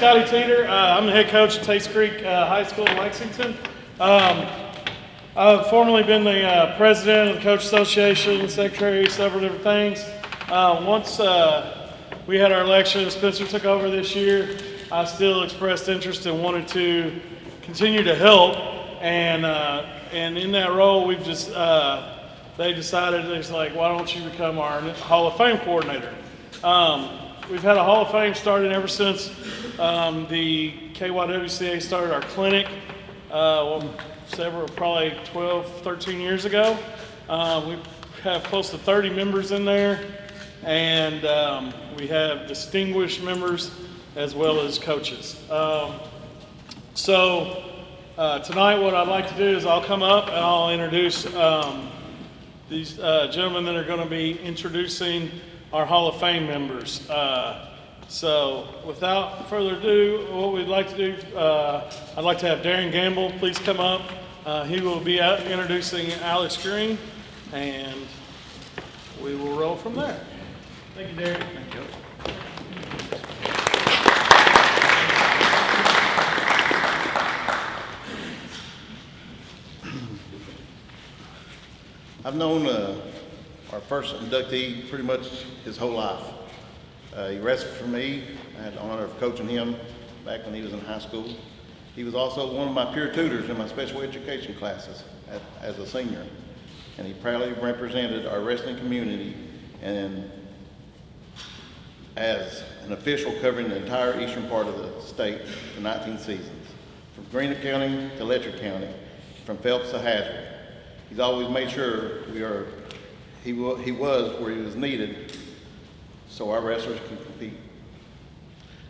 Scotty Teeter. I'm the head coach at Taste Creek High School in Lexington. I've formerly been the president of the Coach Association, secretary, several different things. Once we had our election, Spencer took over this year, I still expressed interest and wanted to continue to help. And in that role, we've just, they decided, it's like, why don't you become our Hall of Fame coordinator? We've had a Hall of Fame started ever since the KYWCA started our clinic, probably 12, 13 years ago. We have close to 30 members in there, and we have distinguished members as well as coaches. Tonight what I'd like to do is I'll come up and I'll introduce these gentlemen that are going to be introducing our Hall of Fame members. So without further ado, what we'd like to do, I'd like to have Darren Gamble please come up. He will be introducing Alex Green, and we will roll from there. Thank you, Darren. Thank you. I've known our first inductee pretty much his whole life. He wrestled for me. I had the honor of coaching him back when he was in high school. He was also one of my peer tutors in my special education classes as a senior. And he proudly represented our wrestling community and as an official covering the entire eastern part of the state for 19 seasons, from Greenup County to Letcher County, from Phelps to Hazard. He's always made sure he was where he was needed so our wrestlers can compete.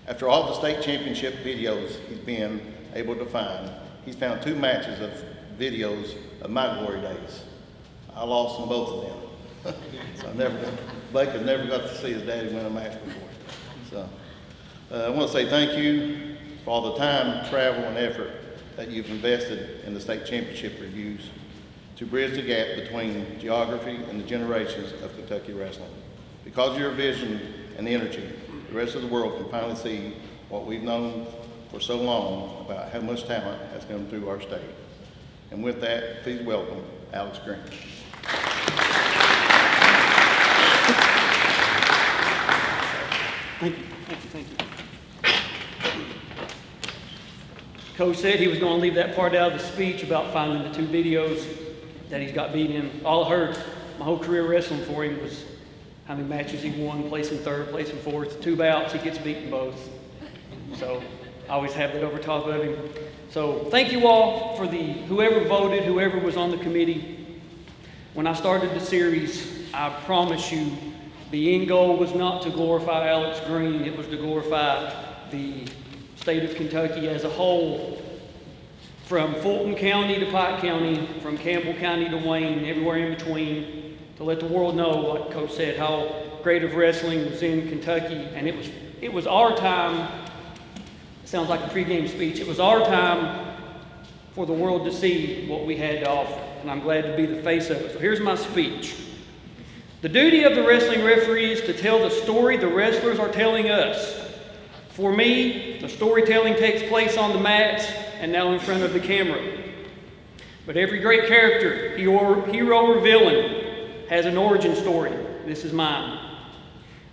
After all the state championship videos he's been able to find, he's found 2 matches of videos of my glory days. I lost in both of them. So Blake has never got to see his daddy win a match before. So I want to say thank you for all the time, travel, and effort that you've invested in the state championship reviews to bridge the gap between geography and the generations of Kentucky wrestling. Because of your vision and energy, the rest of the world can finally see what we've known for so long about how much talent has come through our state. And with that, please welcome Alex Green. Thank you. Coach said he was going to leave that part out of the speech about finding the 2 videos that he's got beat in. All I heard my whole career wrestling for him was how many matches he won, placing 3rd, placing 4th, 2 bouts, he gets beaten both. So I always have that over top of him. So thank you all for whoever voted, whoever was on the committee. When I started the series, I promise you, the end goal was not to glorify Alex Green, it was to glorify the state of Kentucky as a whole, from Fulton County to Pike County, from Campbell County to Wayne, and everywhere in between, to let the world know, like Coach said, how great of wrestling was in Kentucky. And it was our time. It sounds like a pregame speech. It was our time for the world to see what we had to offer, and I'm glad to be the face of it. So here's my speech. The duty of the wrestling referee is to tell the story the wrestlers are telling us. For me, the storytelling takes place on the mats and now in front of the camera. But every great character, hero or villain, has an origin story. This is mine.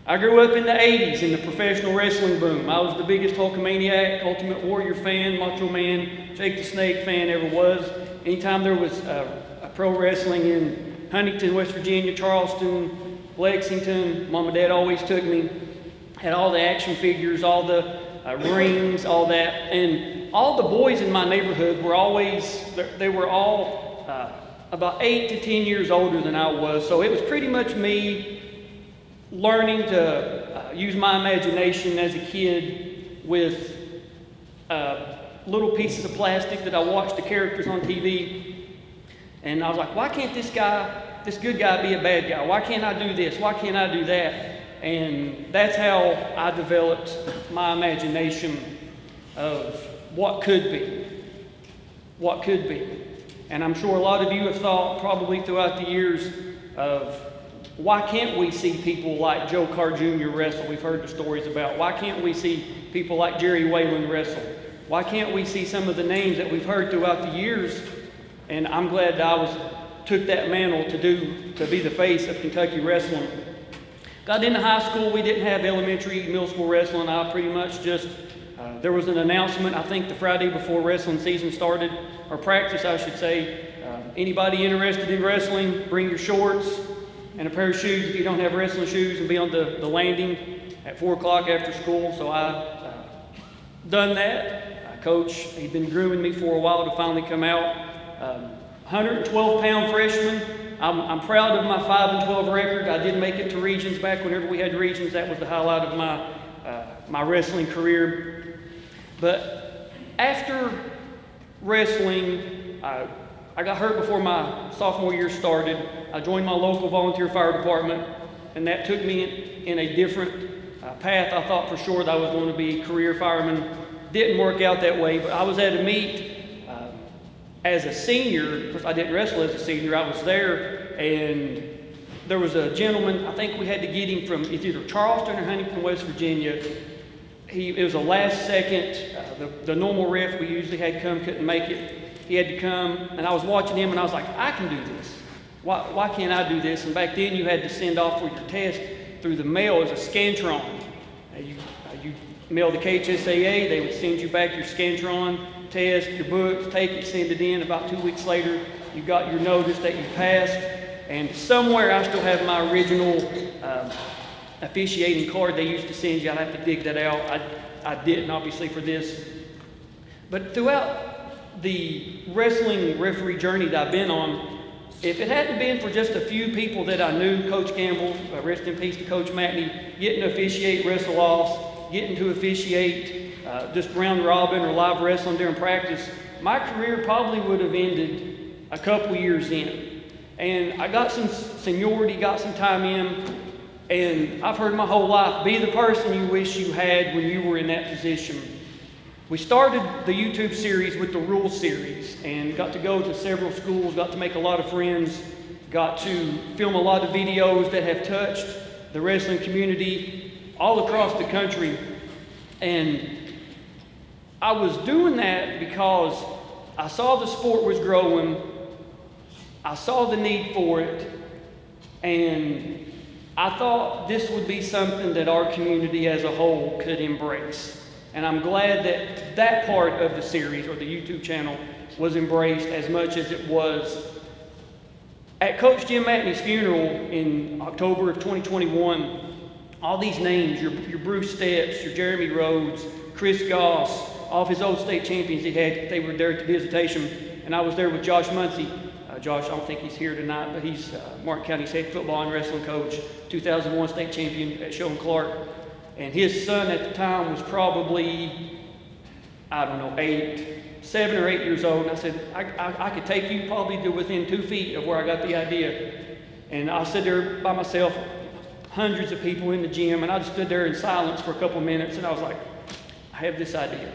I grew up in the 80s in the professional wrestling boom. I was the biggest Hulkamaniac, Ultimate Warrior fan, Macho Man, Jake the Snake fan ever was. Anytime there was a pro wrestling in Huntington, West Virginia, Charleston, Lexington, Mom and Dad always took me. Had all the action figures, all the rings, all that. And all the boys in my neighborhood were always, they were all about 8 to 10 years older than I was. So it was pretty much me learning to use my imagination as a kid with little pieces of plastic that I watched the characters on TV. And I was like, why can't this good guy be a bad guy? Why can't I do this? Why can't I do that? And that's how I developed my imagination of what could be. What could be. And I'm sure a lot of you have thought probably throughout the years of why can't we see people like Joe Carr Jr. wrestle? We've heard the stories about. Why can't we see people like Jerry Whelan wrestle? Why can't we see some of the names that we've heard throughout the years? And I'm glad that took that mantle to be the face of Kentucky wrestling. Got into high school, we didn't have elementary, middle school wrestling. I pretty much just, there was an announcement, I think the Friday before wrestling season started, or practice I should say. Anybody interested in wrestling, bring your shorts and a pair of shoes if you don't have wrestling shoes, and be on the landing at 4 o'clock after school. So I done that. Coach, he'd been grooming me for a while to finally come out. 112-pound freshman. I'm proud of my 5-12 record. I did make it to regions back whenever we had regions. That was the highlight of my wrestling career. But after wrestling, I got hurt before my sophomore year started. I joined my local volunteer fire department, and that took me in a different path. I thought for sure that I was going to be a career fireman. Didn't work out that way, but I was at a meet as a senior. Of course, I didn't wrestle as a senior. I was there, and there was a gentleman, I think we had to get him from either Charleston or Huntington, West Virginia. It was a last second, the normal ref we usually had come couldn't make it. He had to come, and I was watching him, and I was like, I can do this. Why can't I do this? And back then, you had to send off for your test through the mail as a Scantron. You mail the KHSAA, they would send you back your Scantron test, your books, take it, send it in. About 2 weeks later, you got your notice that you passed. And somewhere, I still have my original officiating card they used to send you. I'd have to dig that out. I didn't, obviously, for this. But throughout the wrestling referee journey that I've been on, if it hadn't been for just a few people that I knew, Coach Campbell, rest in peace to Coach Matney, getting to officiate wrestle-offs, getting to officiate just round robin or live wrestling during practice, my career probably would have ended a couple years in. And I got some seniority, got some time in, and I've heard my whole life, be the person you wish you had when you were in that position. We started the YouTube series with the Rules series and got to go to several schools, got to make a lot of friends, got to film a lot of videos that have touched the wrestling community all across the country. And I was doing that because I saw the sport was growing, I saw the need for it, and I thought this would be something that our community as a whole could embrace. And I'm glad that that part of the series, or the YouTube channel, was embraced as much as it was. At Coach Jim Matney's funeral in October of 2021, all these names, your Bruce Stepps, your Jeremy Rhodes, Chris Goss, all of his old state champions he had, they were there at the visitation. And I was there with Josh Muncy. Josh, I don't think he's here tonight, but he's Martin County's head football and wrestling coach, 2001 state champion at Sheldon Clark. And his son at the time was probably, I don't know, 7 or 8 years old. And I said, I could take you probably to within 2 feet of where I got the idea. And I stood there by myself, hundreds of people in the gym, and I just stood there in silence for a couple minutes, and I was like, I have this idea.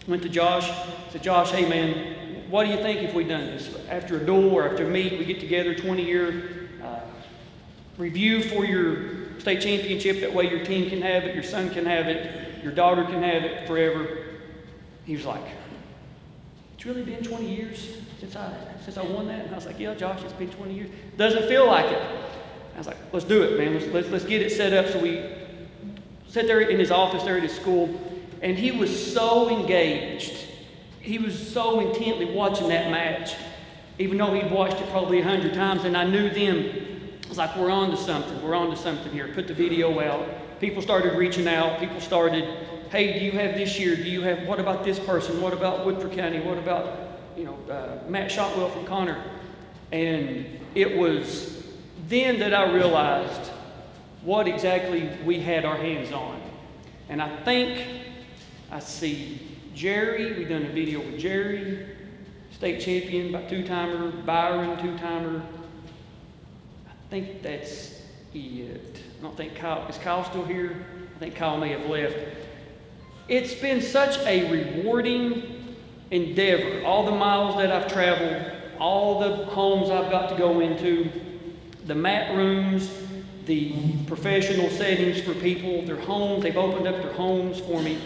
Went to Josh, said, Josh, hey man, what do you think if we done this? After a duel or after a meet, we get together, 20-year review for your state championship. That way your team can have it, your son can have it, your daughter can have it forever. He was like, it's really been 20 years since I won that? And I was like, yeah, Josh, it's been 20 years. Doesn't feel like it. I was like, let's do it, man. Let's get it set up. So we sat there in his office there at his school, and he was so engaged. He was so intently watching that match, even though he'd watched it probably 100 times. And I knew then, I was like, we're on to something here. Put the video out. People started reaching out. People started, hey, do you have this year? What about this person? What about Woodford County? What about, Matt Shotwell from Connor? And it was then that I realized what exactly we had our hands on. And I think I see Jerry, we've done a video with Jerry, state champion, about 2-timer, Byron, 2-timer. I think that's it. I don't think Kyle, is Kyle still here? I think Kyle may have left. It's been such a rewarding endeavor. All the miles that I've traveled, all the homes I've got to go into, the mat rooms, the professional settings for people, their homes. They've opened up their homes for me.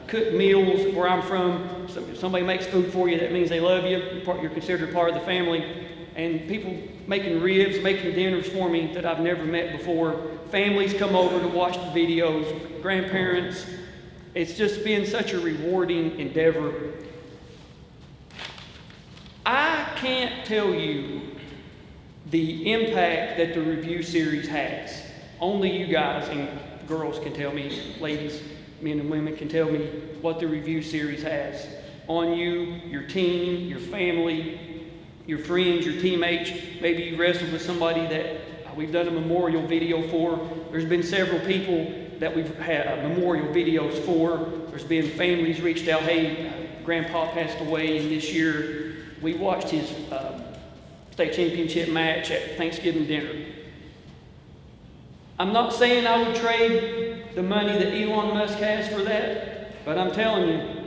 Cooked meals where I'm from. So if somebody makes food for you, that means they love you. You're considered part of the family. And people making ribs, making dinners for me that I've never met before. Families come over to watch the videos, grandparents. It's just been such a rewarding endeavor. I can't tell you the impact that the review series has. Only you guys and girls can tell me, ladies, men and women can tell me what the review series has on you, your team, your family, your friends, your teammates. Maybe you wrestled with somebody that we've done a memorial video for. There's been several people that we've had memorial videos for. There's been families reached out, hey, Grandpa passed away, and this year we watched his state championship match at Thanksgiving dinner. I'm not saying I would trade the money that Elon Musk has for that, but I'm telling you,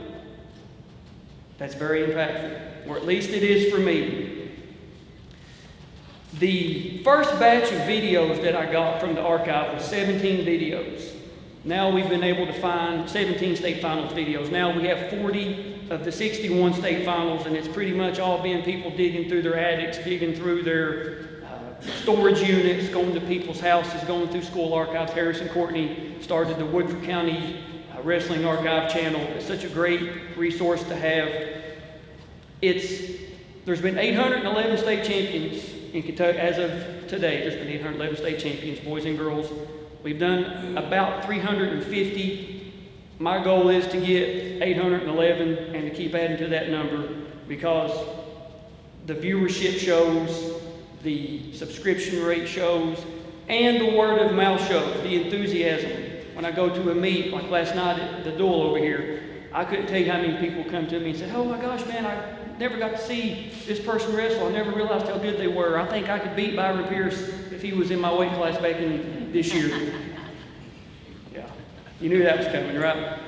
that's very impactful, or at least it is for me. The first batch of videos that I got from the archive was 17 videos. Now we've been able to find 17 state finals videos. Now we have 40 of the 61 state finals, and it's pretty much all been people digging through their attics, digging through their storage units, going to people's houses, going through school archives. Harrison Courtney started the Woodford County Wrestling Archive channel. It's such a great resource to have. There's been 811 state champions in Kentucky as of today. There's been 811 state champions, boys and girls. We've done about 350. My goal is to get 811 and to keep adding to that number, because the viewership shows, the subscription rate shows, and the word of mouth shows, the enthusiasm. When I go to a meet, like last night at the duel over here, I couldn't tell you how many people come to me and said, oh my gosh, man, I never got to see this person wrestle. I never realized how good they were. I think I could beat Byron Pierce if he was in my weight class back in this year. Yeah, you knew that was coming, right?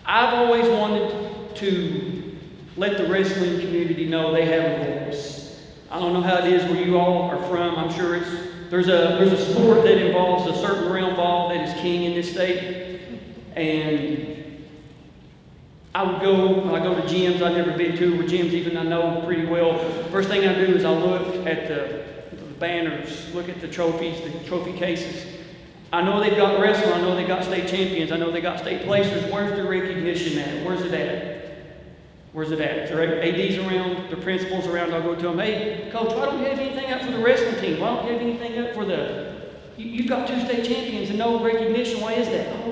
I've always wanted to let the wrestling community know they have a voice. I don't know how it is where you all are from. I'm sure there's a sport that involves a certain realm ball that is king in this state. And I go to gyms I've never been to, or gyms even I know pretty well. First thing I do is I look at the banners, look at the trophies, the trophy cases. I know they've got wrestling, I know they got state champions, I know they got state placers. Where's the recognition at? Where's it at? Where's it at? If there are ADs around, the principals around, I'll go to them, hey, coach, why don't you have anything up for the wrestling team? Why don't you have anything up for you've got 2 state champions and no recognition, why is that? Oh,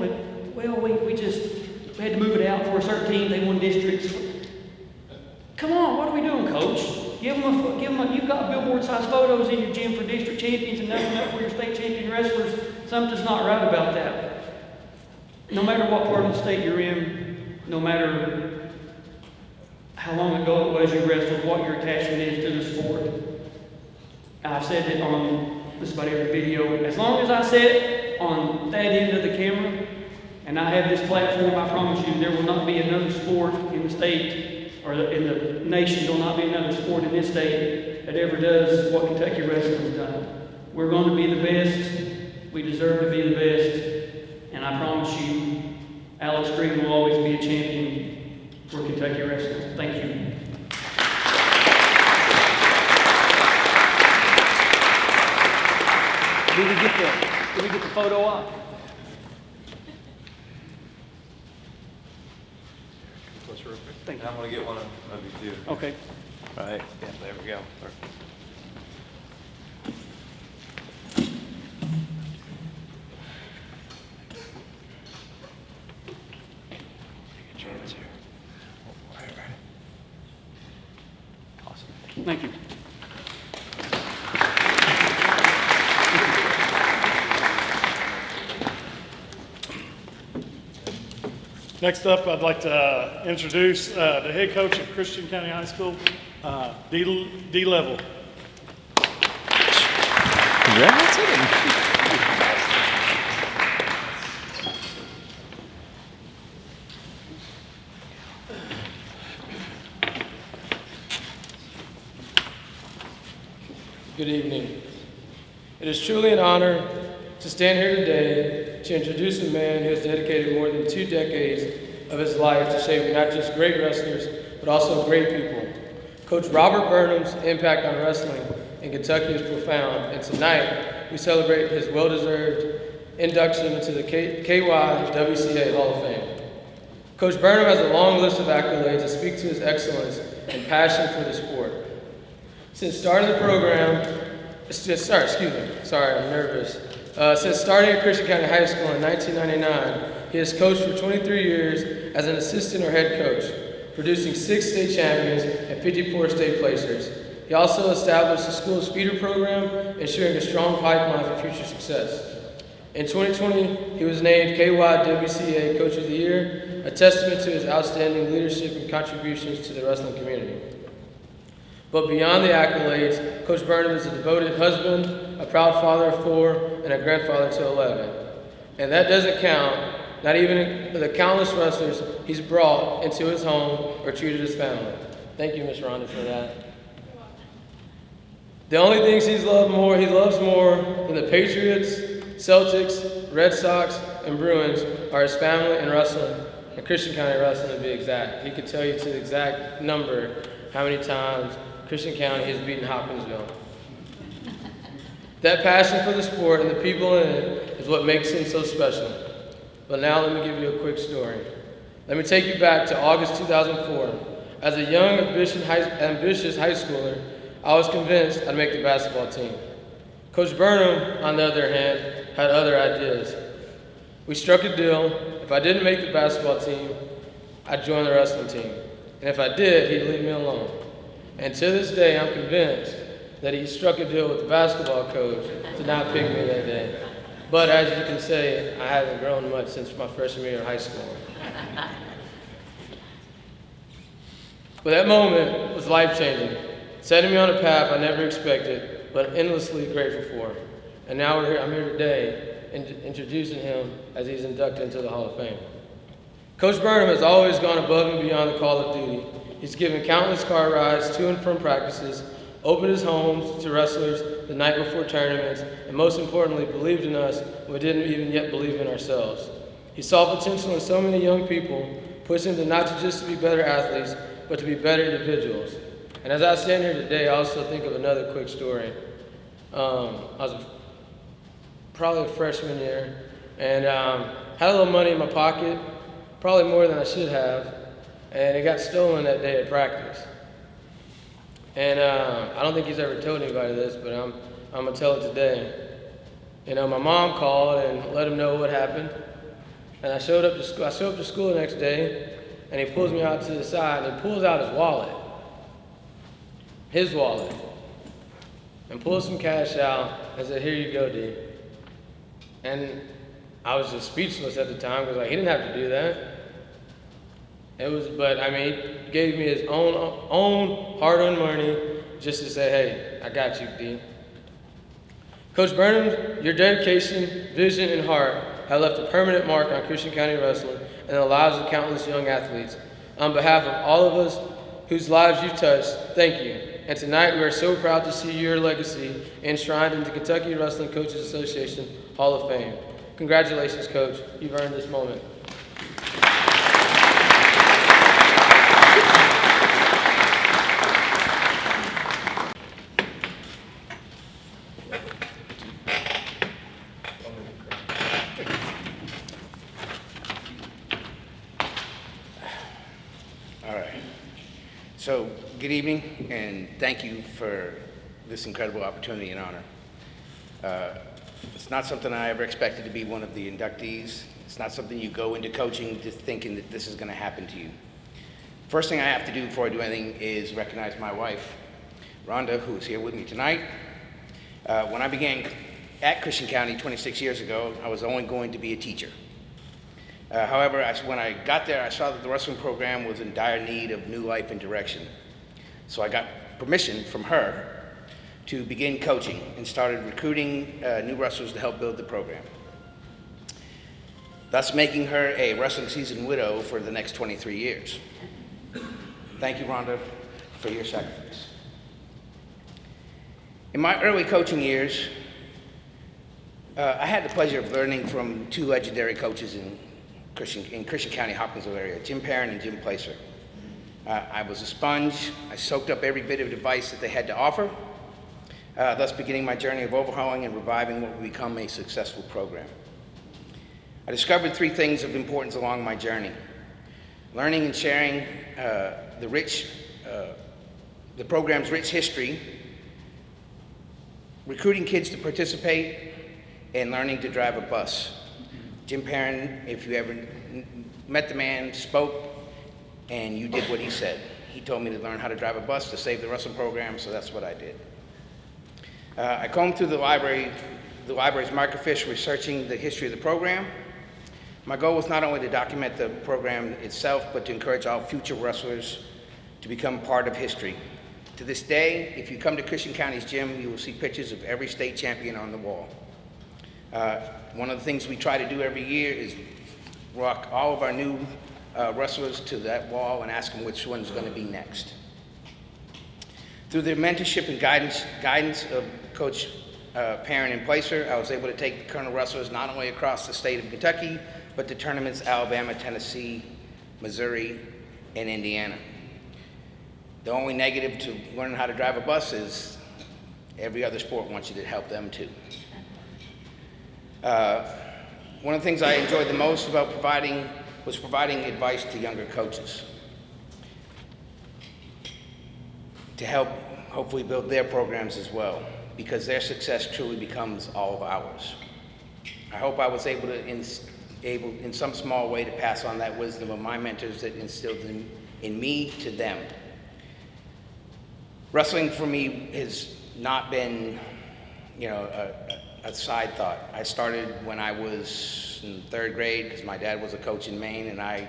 well, we had to move it out for a certain team, they won districts. Come on, what are we doing, coach? Give them you've got billboard-sized photos in your gym for district champions and nothing up for your state champion wrestlers. Something's not right about that. No matter what part of the state you're in, no matter how long ago it was you wrestled, what your attachment is to the sport. I've said it on just about every video. As long as I sit on that end of the camera and I have this platform, I promise you there will not be another sport in the state or in the nation. There will not be another sport in this state that ever does what Kentucky wrestling has done. We're going to be the best. We deserve to be the best. And I promise you, Alex Green will always be a champion for Kentucky wrestling. Thank you. Did we get the photo up? Thank you. I'm going to get one of you too. Okay. All right. Yeah, there we go. Perfect. Take a chance here. All right. Awesome. Thank you. Next up, I'd like to introduce the head coach of Christian County High School, D Level. Good evening. It is truly an honor to stand here today to introduce a man who has dedicated more than 2 decades of his life to shaping not just great wrestlers, but also great people. Coach Robert Burnham's impact on wrestling in Kentucky is profound, and tonight we celebrate his well-deserved induction into the KYWCA Hall of Fame. Coach Burnham has a long list of accolades that speak to his excellence and passion for the sport. Since starting the program, sorry, I'm nervous. Since starting at Christian County High School in 1999, he has coached for 23 years as an assistant or head coach, producing 6 state champions and 54 state placers. He also established the school's feeder program, ensuring a strong pipeline for future success. In 2020, he was named KYWCA Coach of the Year, a testament to his outstanding leadership and contributions to the wrestling community. But beyond the accolades, Coach Burnham is a devoted husband, a proud father of 4, and a grandfather to 11. And that doesn't count, not even the countless wrestlers he's brought into his home or treated his family. Thank you, Ms. Rhonda, for that. The only things he loves more than the Patriots, Celtics, Red Sox, and Bruins are his family and wrestling, and Christian County wrestling to be exact. He could tell you to the exact number how many times Christian County has beaten Hopkinsville. That passion for the sport and the people in it is what makes him so special. But now let me give you a quick story. Let me take you back to August 2004. As a young, ambitious high schooler, I was convinced I'd make the basketball team. Coach Burnham, on the other hand, had other ideas. We struck a deal. If I didn't make the basketball team, I'd join the wrestling team. And if I did, he'd leave me alone. And to this day, I'm convinced that he struck a deal with the basketball coach to not pick me that day. But as you can say, I haven't grown much since my freshman year of high school. But that moment was life-changing, setting me on a path I never expected, but endlessly grateful for. And now I'm here today introducing him as he's inducted into the Hall of Fame. Coach Burnham has always gone above and beyond the call of duty. He's given countless car rides to and from practices, opened his homes to wrestlers the night before tournaments, and most importantly, believed in us when we didn't even yet believe in ourselves. He saw potential in so many young people, pushing them not just to be better athletes, but to be better individuals. And as I stand here today, I also think of another quick story. I was probably a freshman year, and had a little money in my pocket, probably more than I should have, and it got stolen that day at practice. And I don't think he's ever told anybody this, but I'm gonna tell it today. You know, my mom called and let him know what happened, and I showed up to school the next day, and he pulls me out to the side, and he pulls out his wallet, and pulls some cash out and said, "Here you go, D." And I was just speechless at the time because he didn't have to do that. He gave me his own hard-earned money just to say, "Hey, I got you, D." Coach Burnham, your dedication, vision, and heart have left a permanent mark on Christian County wrestling and the lives of countless young athletes. On behalf of all of us whose lives you've touched, thank you. And tonight we are so proud to see your legacy enshrined in the Kentucky Wrestling Coaches Association Hall of Fame. Congratulations, Coach. You've earned this moment. All right. So, good evening, and thank you for this incredible opportunity and honor. It's not something I ever expected to be one of the inductees. It's not something you go into coaching just thinking that this is going to happen to you. First thing I have to do before I do anything is recognize my wife, Rhonda, who is here with me tonight. When I began at Christian County 26 years ago, I was only going to be a teacher. However, when I got there, I saw that the wrestling program was in dire need of new life and direction. So I got permission from her to begin coaching and started recruiting new wrestlers to help build the program, thus making her a wrestling seasoned widow for the next 23 years. Thank you, Rhonda, for your sacrifice. In my early coaching years, I had the pleasure of learning from two legendary coaches in Christian County, Hopkinsville area, Jim Perrin and Jim Placer. I was a sponge. I soaked up every bit of advice that they had to offer, thus beginning my journey of overhauling and reviving what would become a successful program. I discovered three things of importance along my journey: learning and sharing the program's rich history, recruiting kids to participate, and learning to drive a bus. Jim Perrin, if you ever met the man, spoke, and you did what he said. He told me to learn how to drive a bus to save the wrestling program, so that's what I did. I combed through the library's microfiche, researching the history of the program. My goal was not only to document the program itself, but to encourage all future wrestlers to become part of history. To this day, if you come to Christian County's gym, you will see pictures of every state champion on the wall. One of the things we try to do every year is walk all of our new wrestlers to that wall and ask them which one's going to be next. Through the mentorship and guidance of Coach Perrin and Placer, I was able to take the Colonel wrestlers not only across the state of Kentucky, but to tournaments Alabama, Tennessee, Missouri, and Indiana. The only negative to learning how to drive a bus is every other sport wants you to help them too. One of the things I enjoyed the most about providing advice to younger coaches to help hopefully build their programs as well, because their success truly becomes all of ours. I hope I was able to in some small way to pass on that wisdom of my mentors that instilled in me to them. Wrestling for me has not been, a side thought. I started when I was in third grade because my dad was a coach in Maine, and I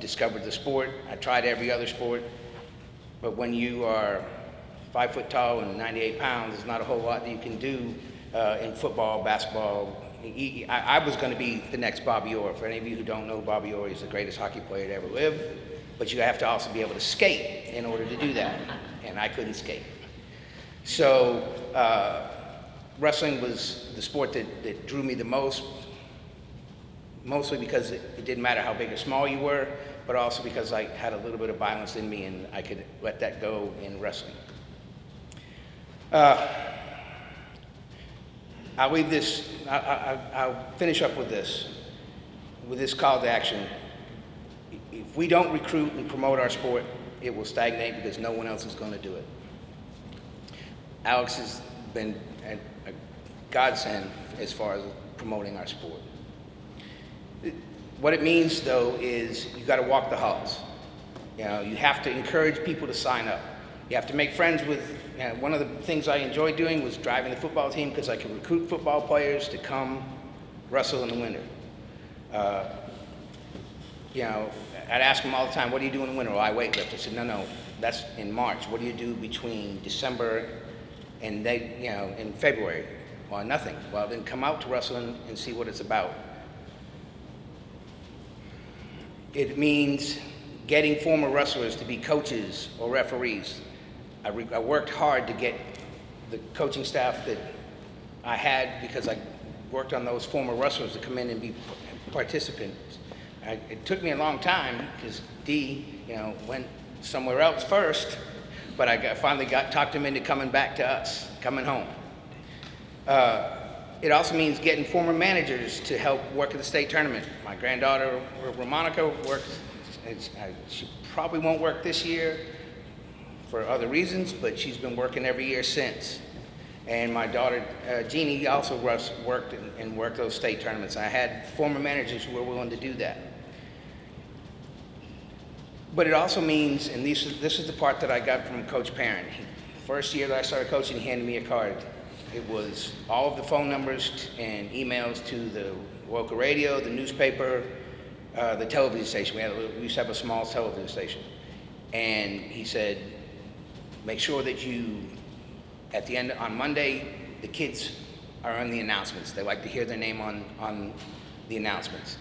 discovered the sport. I tried every other sport, but when you are 5 foot tall and 98 pounds, there's not a whole lot that you can do in football, basketball. I was going to be the next Bobby Orr. For any of you who don't know, Bobby Orr is the greatest hockey player to ever live, but you have to also be able to skate in order to do that, and I couldn't skate. So wrestling was the sport that drew me the most, mostly because it didn't matter how big or small you were, but also because I had a little bit of violence in me and I could let that go in wrestling. I'll finish up with this call to action. If we don't recruit and promote our sport, it will stagnate because no one else is going to do it. Alex has been a godsend as far as promoting our sport. What it means, though, is you got to walk the halls. You have to encourage people to sign up. You have to make friends with. One of the things I enjoyed doing was driving the football team because I could recruit football players to come wrestle in the winter. I'd ask them all the time, "What do you do in the winter?" "Well, I weightlift." I said, "No, that's in March. What do you do between December and in February?" "Well, nothing." "Well, then come out to wrestling and see what it's about." It means getting former wrestlers to be coaches or referees. I worked hard to get the coaching staff that I had because I worked on those former wrestlers to come in and be participants. It took me a long time because Dee, went somewhere else first, but I finally talked him into coming back to us, coming home. It also means getting former managers to help work at the state tournament. My granddaughter, Romonica, works. She probably won't work this year for other reasons, but she's been working every year since. And my daughter, Jeannie, also worked and worked those state tournaments. I had former managers who were willing to do that. But it also means, and this is the part that I got from Coach Perrin. First year that I started coaching, he handed me a card. It was all of the phone numbers and emails to the local radio, the newspaper, the television station. We used to have a small television station. And he said, make sure that at the end, on Monday, the kids are on the announcements. They like to hear their name on the announcements.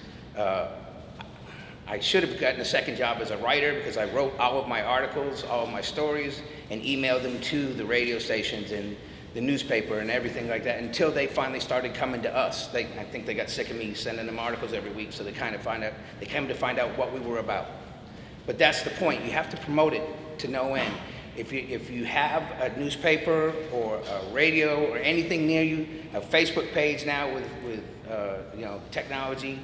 I should have gotten a second job as a writer because I wrote all of my articles, all of my stories, and email them to the radio stations and the newspaper and everything like that until they finally started coming to us. I think they got sick of me sending them articles every week, so they came to find out what we were about. But that's the point. You have to promote it to no end. If you have a newspaper or a radio or anything near you, a Facebook page now with technology,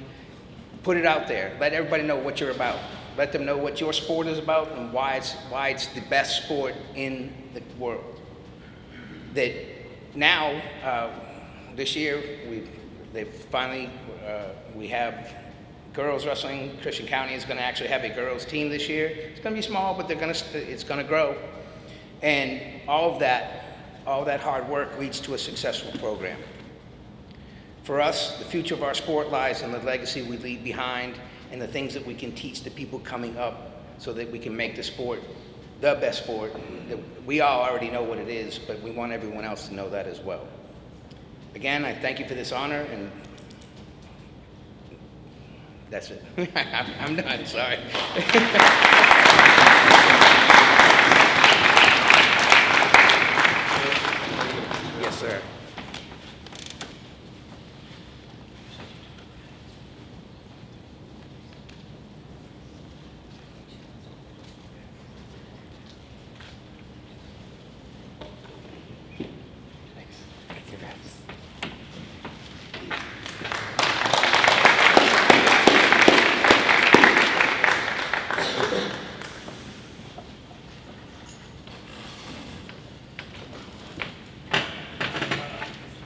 put it out there. Let everybody know what you're about. Let them know what your sport is about and why it's the best sport in the world. That now, this year, we have girls wrestling. Christian County is going to actually have a girls team this year. It's going to be small, but it's going to grow. And all that hard work leads to a successful program. For us, the future of our sport lies in the legacy we leave behind and the things that we can teach the people coming up so that we can make the sport the best sport. We all already know what it is, but we want everyone else to know that as well. Again, I thank you for this honor, and that's it. I'm done, sorry. Yes, sir.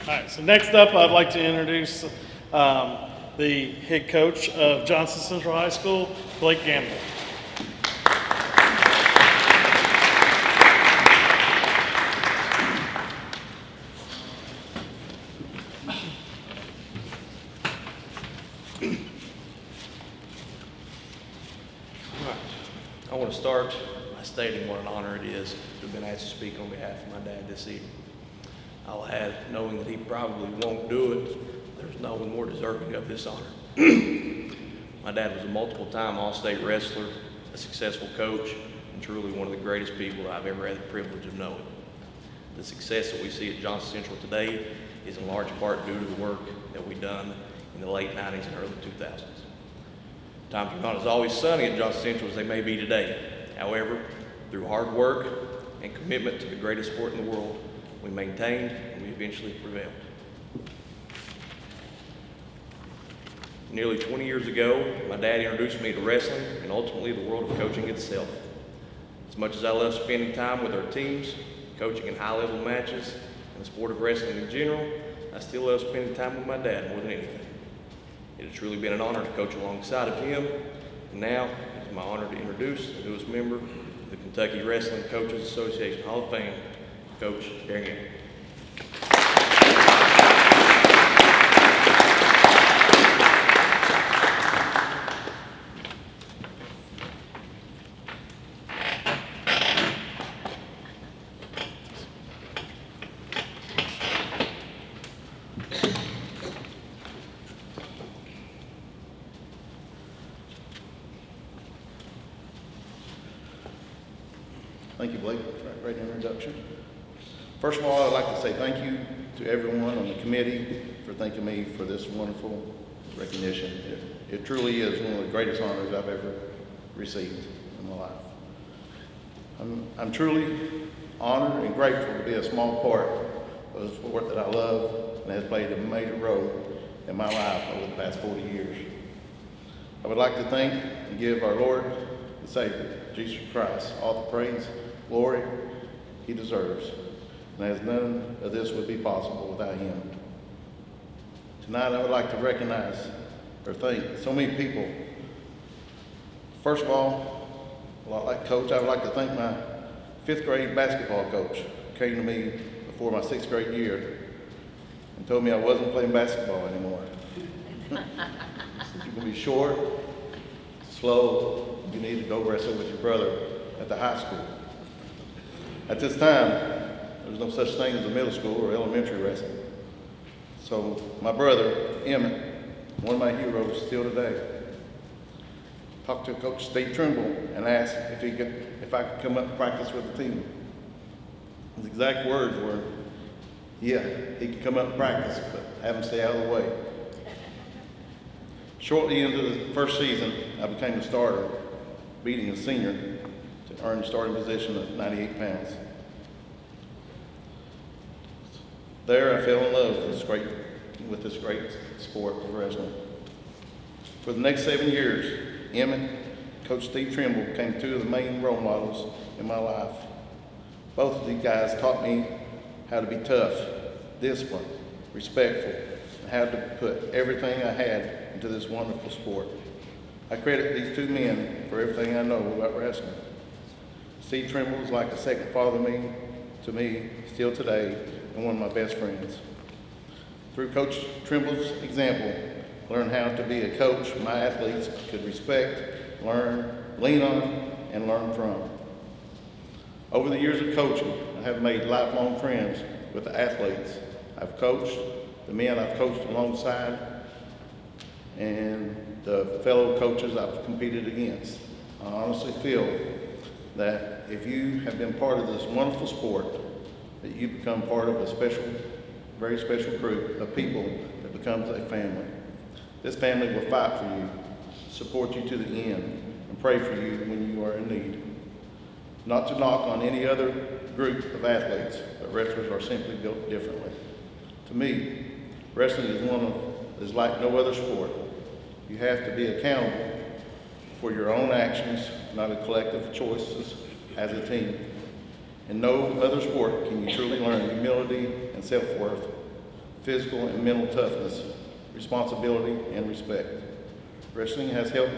All right, so next up, I'd like to introduce the head coach of Johnson Central High School, Blake Gamble. I want to start by stating what an honor it is to have been asked to speak on behalf of my dad this evening. I'll add, knowing that he probably won't do it, there's no one more deserving of this honor. My dad was a multiple-time All-State wrestler, a successful coach, and truly one of the greatest people I've ever had the privilege of knowing. The success that we see at Johnson Central today is in large part due to the work that we've done in the late 90s and early 2000s. Times were not as always sunny at Johnson Central as they may be today. However, through hard work and commitment to the greatest sport in the world, we maintained and we eventually prevailed. Nearly 20 years ago, my dad introduced me to wrestling and ultimately the world of coaching itself. As much as I love spending time with our teams, coaching in high-level matches, and the sport of wrestling in general, I still love spending time with my dad more than anything. It has truly been an honor to coach alongside of him, and now it is my honor to introduce the newest member of the Kentucky Wrestling Coaches Association Hall of Fame, Coach Darren. Thank you, Blake, for that great introduction. First of all, I'd like to say thank you to everyone on the committee for thanking me for this wonderful recognition. It truly is one of the greatest honors I've ever received in my life. I'm truly honored and grateful to be a small part of the sport that I love and has played a major role in my life over the past 40 years. I would like to thank and give our Lord and Savior, Jesus Christ, all the praise, glory he deserves. And as none of this would be possible without him. Tonight I would like to recognize or thank so many people. First of all, like Coach, I would like to thank my 5th grade basketball coach who came to me before my 6th grade year and told me I wasn't playing basketball anymore. You can be short, slow, you need to go wrestle with your brother at the high school. At this time, there was no such thing as a middle school or elementary wrestling. So my brother, Emmett, one of my heroes still today, talked to Coach Steve Trimble and asked if I could come up and practice with the team. His exact words were, "Yeah, he can come up and practice, but have him stay out of the way." Shortly into the first season, I became a starter, beating a senior to earn the starting position at 98 pounds. There, I fell in love with this great sport of wrestling. For the next 7 years, Emmett, Coach Steve Trimble became two of the main role models in my life. Both of these guys taught me how to be tough, disciplined, respectful, and how to put everything I had into this wonderful sport. I credit these two men for everything I know about wrestling. Steve Trimble is like a second father to me still today, and one of my best friends. Through Coach Trimble's example, I learned how to be a coach my athletes could respect, learn, lean on, and learn from. Over the years of coaching, I have made lifelong friends with the athletes I've coached, the men I've coached alongside, and the fellow coaches I've competed against. I honestly feel that if you have been part of this wonderful sport, that you become part of a special, very special group of people that becomes a family. This family will fight for you, support you to the end, and pray for you when you are in need. Not to knock on any other group of athletes, but wrestlers are simply built differently. To me, wrestling is like no other sport. You have to be accountable for your own actions, not a collective choices as a team. In no other sport can you truly learn humility and self-worth, physical and mental toughness, responsibility and respect. Wrestling has helped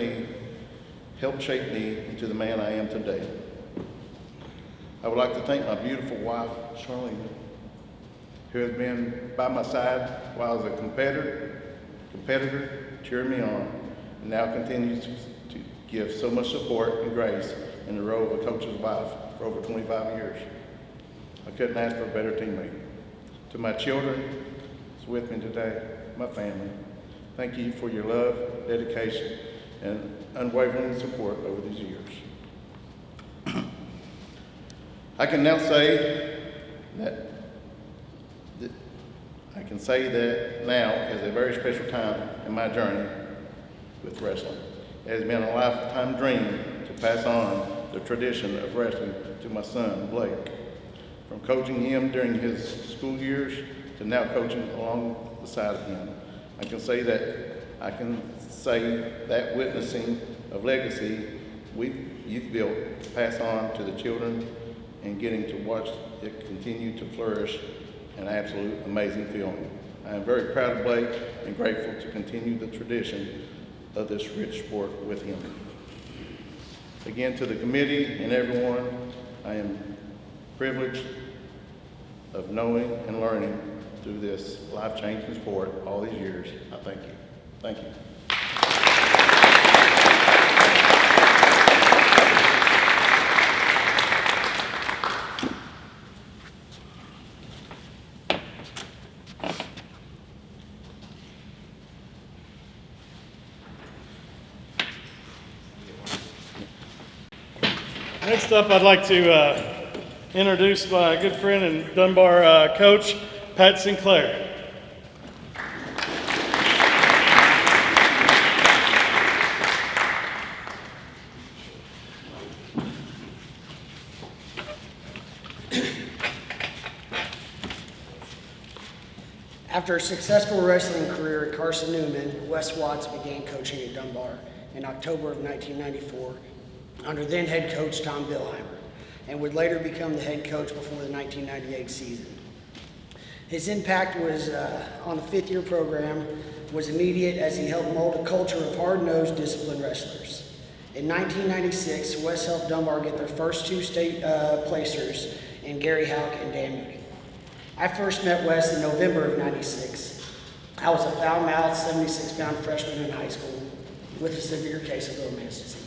shape me into the man I am today. I would like to thank my beautiful wife, Charlene, who has been by my side while I was a competitor, cheering me on, and now continues to give so much support and grace in the role of a coach's wife for over 25 years. I couldn't ask for a better teammate. To my children who's with me today, my family, thank you for your love, dedication, and unwavering support over these years. I can now say that now is a very special time in my journey with wrestling. It has been a lifetime dream to pass on the tradition of wrestling to my son, Blake. From coaching him during his school years to now coaching alongside of him, I can say that witnessing of legacy you've built to pass on to the children and getting to watch it continue to flourish, an absolute amazing feeling. I am very proud of Blake and grateful to continue the tradition of this rich sport with him. Again, to the committee and everyone, I am privileged of knowing and learning through this life-changing sport all these years. I thank you. Thank you. Next up, I'd like to introduce my good friend and Dunbar coach, Pat Sinclair. After a successful wrestling career at Carson Newman, Wes Watts began coaching at Dunbar in October of 1994 under then head coach Tom Bellarmine, and would later become the head coach before the 1998 season. His impact was on the fifth-year program was immediate as he helped mold a culture of hard-nosed, disciplined wrestlers. In 1996, Wes helped Dunbar get their first two state placers in Gary Houck and Dan Moody. I first met Wes in November of '96. I was a foul-mouthed 76-pound freshman in high school with a severe case of Bowman's disease.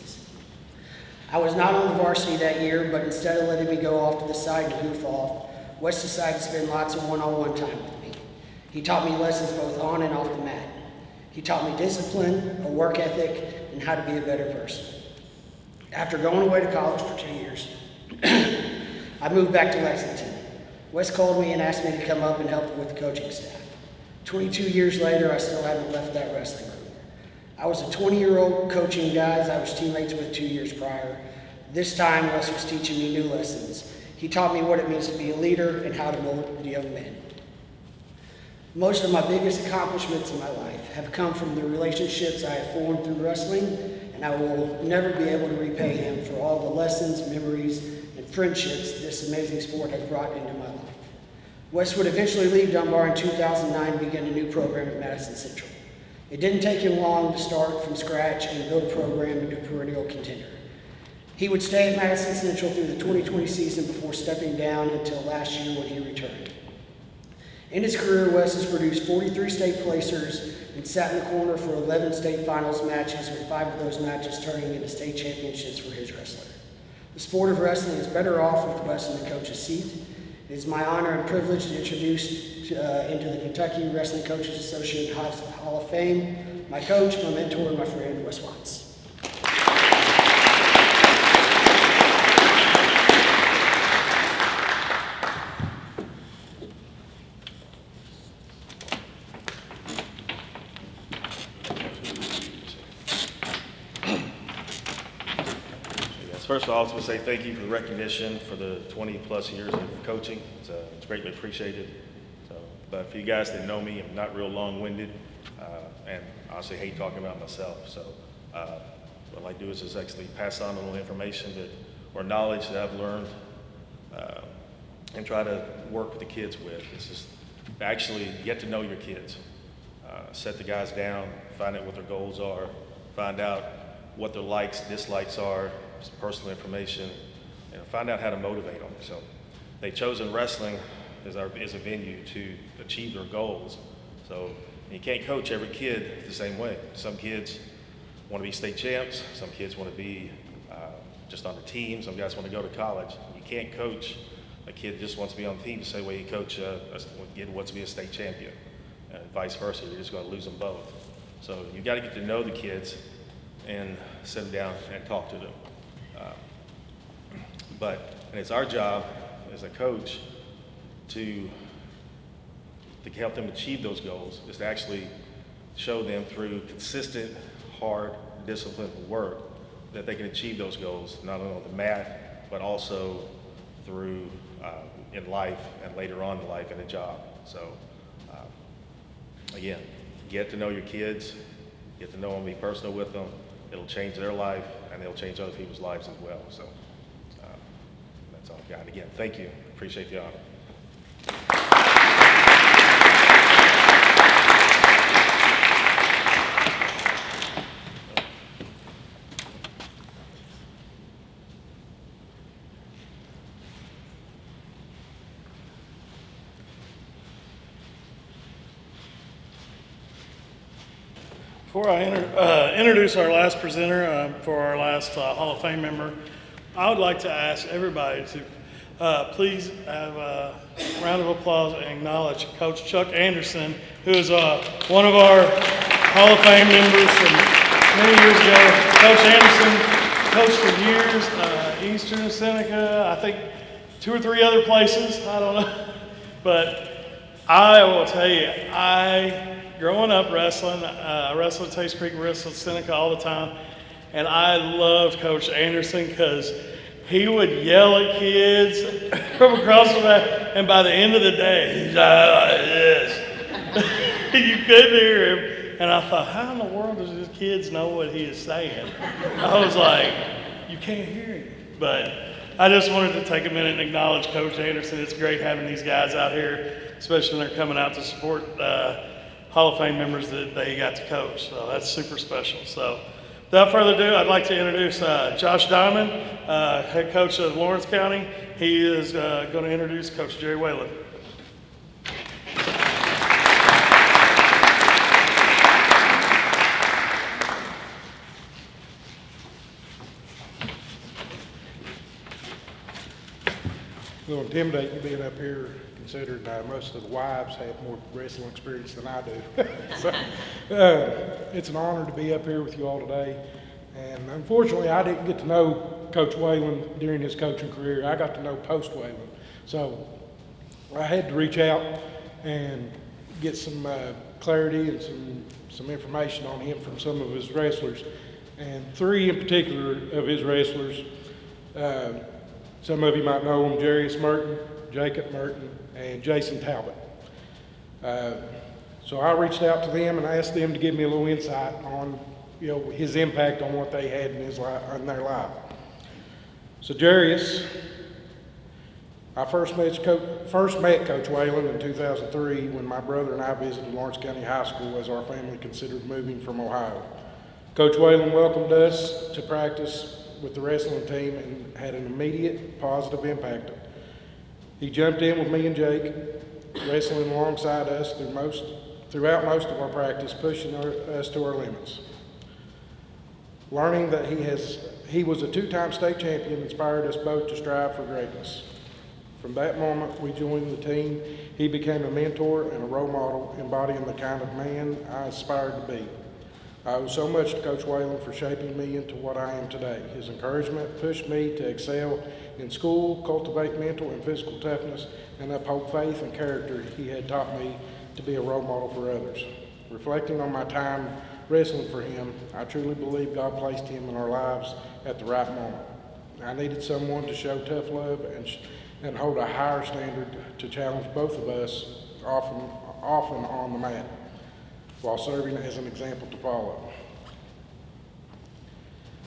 I was not on the varsity that year, but instead of letting me go off to the side and goof off, Wes decided to spend lots of one-on-one time with me. He taught me lessons both on and off the mat. He taught me discipline, a work ethic, and how to be a better person. After going away to college for 2 years, I moved back to Lexington. Wes called me and asked me to come up and help with the coaching staff. 22 years later, I still haven't left that wrestling group. I was a 20-year-old coaching guys I was teammates with 2 years prior. This time, Wes was teaching me new lessons. He taught me what it means to be a leader and how to mold young men. Most of my biggest accomplishments in my life have come from the relationships I have formed through wrestling, and I will never be able to repay him for all the lessons, memories, and friendships this amazing sport has brought into my life. Wes would eventually leave Dunbar in 2009 and begin a new program at Madison Central. It didn't take him long to start from scratch and build a program into a perennial contender. He would stay at Madison Central through the 2020 season before stepping down until last year when he returned. In his career, Wes has produced 43 state placers and sat in the corner for 11 state finals matches, with 5 of those matches turning into state championships for his wrestler. The sport of wrestling is better off with Wes in the coach's seat. It is my honor and privilege to introduce into the Kentucky Wrestling Coaches Association Hall of Fame my coach, my mentor, and my friend, Wes Watts. First of all, I just want to say thank you for the recognition for the 20-plus years of coaching. It's greatly appreciated. But for you guys that know me, I'm not real long-winded, and I honestly hate talking about myself. So what I'd like to do is just actually pass on a little information or knowledge that I've learned and try to work with the kids with. It's just actually get to know your kids. Set the guys down, find out what their goals are, find out what their likes, dislikes are, some personal information, and find out how to motivate them. So they've chosen wrestling as a venue to achieve their goals. So you can't coach every kid the same way. Some kids want to be state champs, some kids want to be just on the team, some guys want to go to college. You can't coach a kid that just wants to be on the team the same way you coach a kid who wants to be a state champion, and vice versa. You're just going to lose them both. So you got to get to know the kids and sit them down and talk to them. And it's our job as a coach to help them achieve those goals, is to actually show them through consistent, hard, disciplined work that they can achieve those goals, not only on the mat, but also through in life and later on in life in a job. So again, get to know your kids, get to know them, be personal with them. It'll change their life, and it'll change other people's lives as well. So that's all I've got. Again, thank you. Appreciate the honor. Before I introduce our last presenter for our last Hall of Fame member, I would like to ask everybody to please have a round of applause and acknowledge Coach Chuck Anderson, who is one of our Hall of Fame members from many years ago. Coach Anderson coached for years, Eastern and Seneca, I think 2 or 3 other places, I don't know. But I will tell you, growing up wrestling, I wrestled at Taste Creek, wrestled at Seneca all the time, and I loved Coach Anderson because he would yell at kids from across the back, and by the end of the day, he's like this. You couldn't hear him, and I thought, how in the world does these kids know what he is saying? I was like, you can't hear him. But I just wanted to take a minute and acknowledge Coach Anderson. It's great having these guys out here, especially when they're coming out to support Hall of Fame members that they got to coach. So that's super special. So without further ado, I'd like to introduce Josh Diamond, head coach of Lawrence County. He is going to introduce Coach Jerry Whelan. A little intimidating being up here, considering most of the wives have more wrestling experience than I do. So, it's an honor to be up here with you all today. And unfortunately, I didn't get to know Coach Whelan during his coaching career. I got to know post Whelan. So I had to reach out and get some clarity and some information on him from some of his wrestlers. And three in particular of his wrestlers, some of you might know them, Jarius Merton, Jacob Merton, and Jason Talbot. So I reached out to them and asked them to give me a little insight on, his impact on what they had in their life. So Jarius, I first met Coach Whelan in 2003 when my brother and I visited Lawrence County High School as our family considered moving from Ohio. Coach Whelan welcomed us to practice with the wrestling team and had an immediate positive impact. He jumped in with me and Jake, wrestling alongside us throughout most of our practice, pushing us to our limits. Learning that he was a two-time state champion inspired us both to strive for greatness. From that moment we joined the team, he became a mentor and a role model, embodying the kind of man I aspired to be. I owe so much to Coach Whelan for shaping me into what I am today. His encouragement pushed me to excel in school, cultivate mental and physical toughness, and uphold faith and character he had taught me to be a role model for others. Reflecting on my time wrestling for him, I truly believe God placed him in our lives at the right moment. I needed someone to show tough love and hold a higher standard to challenge both of us, often on the mat, while serving as an example to follow.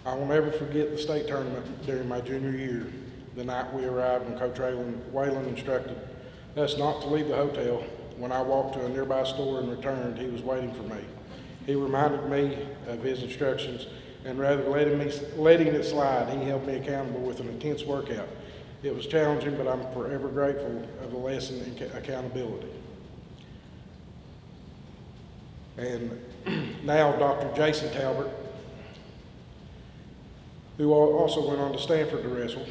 I will never forget the state tournament during my junior year, the night we arrived when Coach Whelan instructed us not to leave the hotel. When I walked to a nearby store and returned, he was waiting for me. He reminded me of his instructions, and rather than letting it slide, he held me accountable with an intense workout. It was challenging, but I'm forever grateful of the lesson in accountability. And now Dr. Jason Talbot, who also went on to Stanford to wrestle.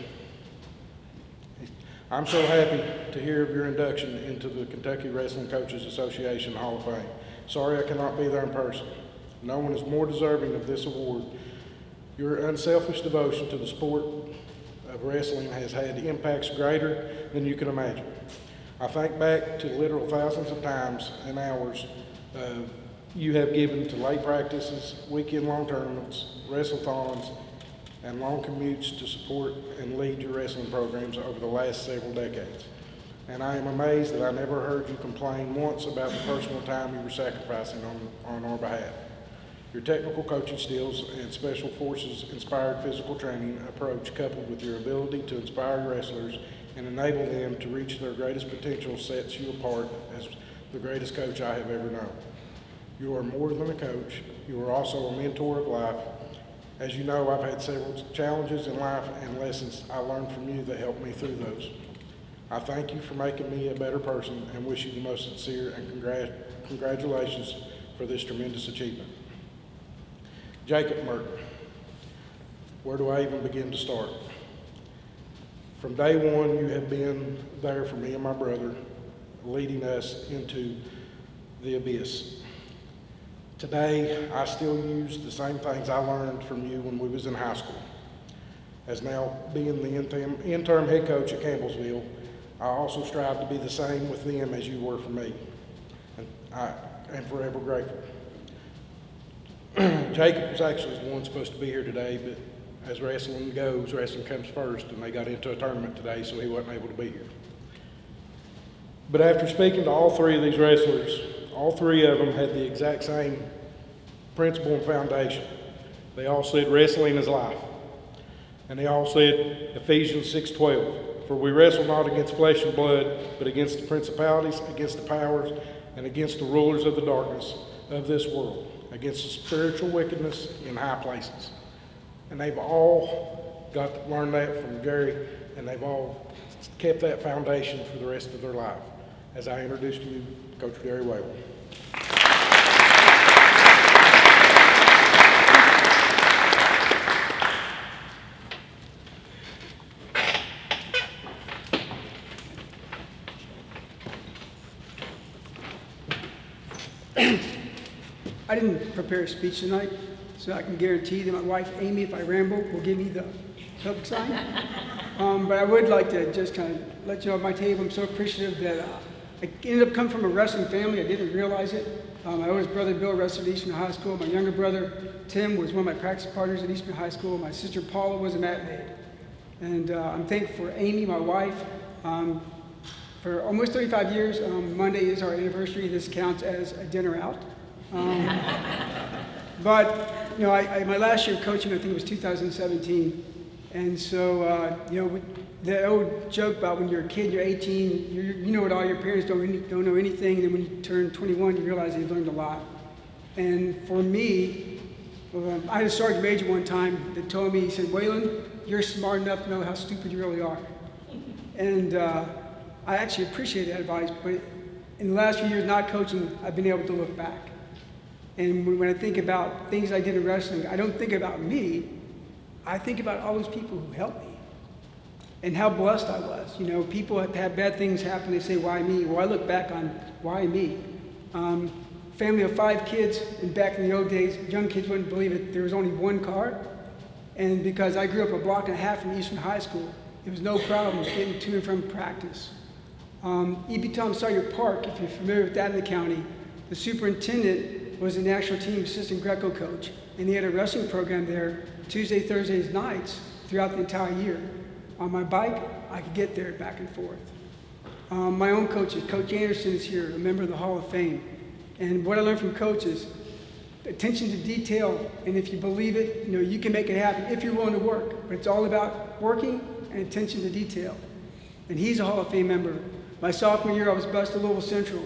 I'm so happy to hear of your induction into the Kentucky Wrestling Coaches Association Hall of Fame. Sorry I cannot be there in person. No one is more deserving of this award. Your unselfish devotion to the sport of wrestling has had impacts greater than you can imagine. I think back to the literal thousands of times and hours you have given to late practices, weekend-long tournaments, wrestle-thons, and long commutes to support and lead your wrestling programs over the last several decades. And I am amazed that I never heard you complain once about the personal time you were sacrificing on our behalf. Your technical coaching skills and special forces inspired physical training approach, coupled with your ability to inspire wrestlers and enable them to reach their greatest potential, sets you apart as the greatest coach I have ever known. You are more than a coach. You are also a mentor of life. As you know, I've had several challenges in life and lessons I learned from you that helped me through those. I thank you for making me a better person and wish you the most sincere and congratulations for this tremendous achievement. Jacob Merton, where do I even begin to start? From day one, you have been there for me and my brother, leading us into the abyss. Today, I still use the same things I learned from you when we was in high school. As now being the interim head coach at Campbellsville, I also strive to be the same with them as you were for me. And I am forever grateful. Jacob was actually the one supposed to be here today, but as wrestling goes, wrestling comes first, and they got into a tournament today, so he wasn't able to be here. But after speaking to all three of these wrestlers, all three of them had the exact same principle and foundation. They all said wrestling is life. And they all said Ephesians 6:12, for we wrestle not against flesh and blood, but against the principalities, against the powers, and against the rulers of the darkness of this world, against the spiritual wickedness in high places. And they've all got to learn that from Jerry, and they've all kept that foundation for the rest of their life. As I introduce to you, Coach Jerry Whelan. I didn't prepare a speech tonight, so I can guarantee that my wife, Amy, if I ramble, will give me the public sign. But I would like to just kind of let you know at my table, I'm so appreciative that I ended up coming from a wrestling family. I didn't realize it. My oldest brother, Bill, wrestled at Eastern High School. My younger brother, Tim, was one of my practice partners at Eastern High School. My sister, Paula, was a mat maid. And I'm thankful for Amy, my wife. For almost 35 years, Monday is our anniversary. This counts as a dinner out. But, you know, my last year of coaching, I think it was 2017. And so, you know, the old joke about when you're a kid, you're 18, you know what all your parents don't know anything, and then when you turn 21, you realize you've learned a lot. And for me, I had a sergeant major one time that told me, he said, Whelan, you're smart enough to know how stupid you really are. And I actually appreciate that advice, but in the last few years not coaching, I've been able to look back. And when I think about things I did in wrestling, I don't think about me, I think about all those people who helped me. And how blessed I was. You know, people have bad things happen, they say, why me? Well, I look back on why me. Family of 5 kids, and back in the old days, young kids wouldn't believe it, there was only one car. And because I grew up a block and a half from Eastern High School, it was no problem getting to and from practice. E.B. Tom Sawyer Park, if you're familiar with that in the county, the superintendent was a national team assistant Greco coach, and he had a wrestling program there Tuesday, Thursdays, nights throughout the entire year. On my bike, I could get there back and forth. My own coaches, Coach Anderson is here, a member of the Hall of Fame. And what I learned from coaches, attention to detail, and if you believe it, you know, you can make it happen if you're willing to work. But it's all about working and attention to detail. And he's a Hall of Fame member. My sophomore year, I was bused to Louisville Central.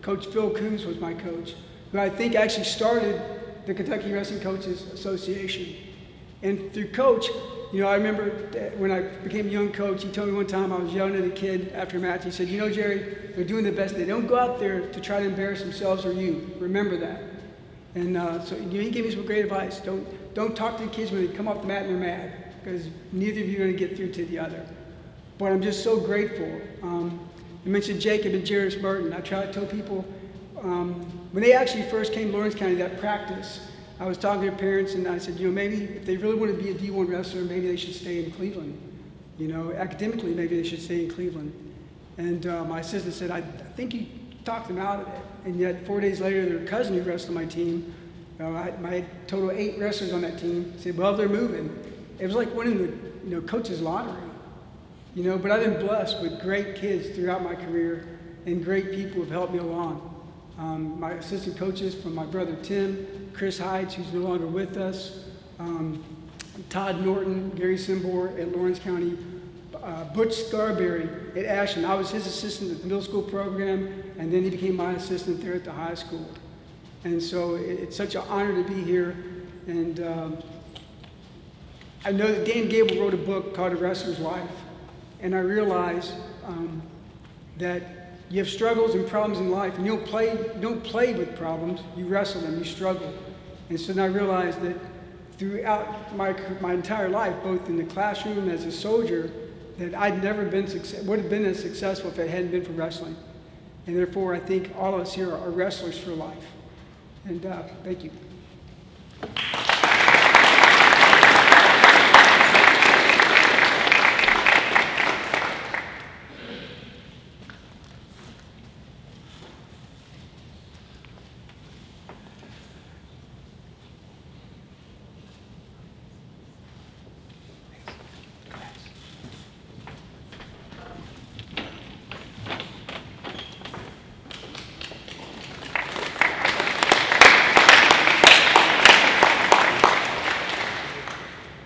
Coach Phil Coombs was my coach, who I think actually started the Kentucky Wrestling Coaches Association. And through Coach, you know, I remember when I became a young coach, he told me one time I was yelling at a kid after a match. He said, you know, Jerry, they're doing the best. They don't go out there to try to embarrass themselves or you. Remember that. And so you know, he gave me some great advice. Don't talk to the kids when they come off the mat and they're mad, because neither of you are going to get through to the other. But I'm just so grateful. You mentioned Jacob and Jairus Burton. I try to tell people, when they actually first came to Lawrence County, that practice, I was talking to their parents, and I said, you know, maybe if they really want to be a D1 wrestler, maybe they should stay in Cleveland. You know, academically, maybe they should stay in Cleveland. And my assistant said, I think you talked them out of it. And yet, 4 days later, their cousin who wrestled my team, my total 8 wrestlers on that team, said, well, they're moving. It was like winning the coach's lottery. You know, but I've been blessed with great kids throughout my career, and great people who have helped me along. My assistant coaches from my brother Tim, Chris Hides, who's no longer with us, Todd Norton, Gary Simbor at Lawrence County, Butch Scarberry at Ashland. I was his assistant at the middle school program, and then he became my assistant there at the high school. And so it's such an honor to be here. And I know that Dan Gable wrote a book called A Wrestler's Life, and I realize that you have struggles and problems in life, and you don't play with problems, you wrestle them, you struggle. And so then I realized that throughout my entire life, both in the classroom and as a soldier, that I'd never would have been as successful if it hadn't been for wrestling. And therefore, I think all of us here are wrestlers for life. And thank you.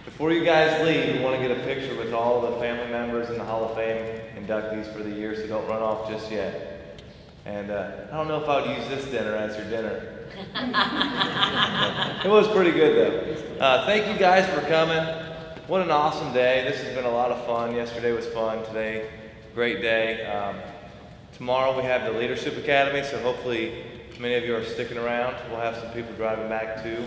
Before you guys leave, we want to get a picture with all the family members and the Hall of Fame inductees for the year, so don't run off just yet. And I don't know if I would use this dinner as your dinner. It was pretty good though. Thank you guys for coming. What an awesome day. This has been a lot of fun. Yesterday was fun. Today, great day. Tomorrow we have the Leadership Academy, so hopefully many of you are sticking around. We'll have some people driving back too.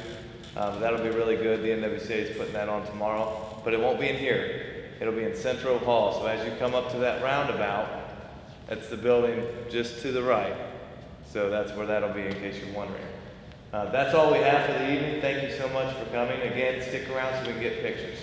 That'll be really good. The NWCA is putting that on tomorrow, but it won't be in here. It'll be in Central Hall. So as you come up to that roundabout, that's the building just to the right. So that's where that'll be, in case you're wondering. That's all we have for the evening. Thank you so much for coming. Again, stick around so we can get pictures.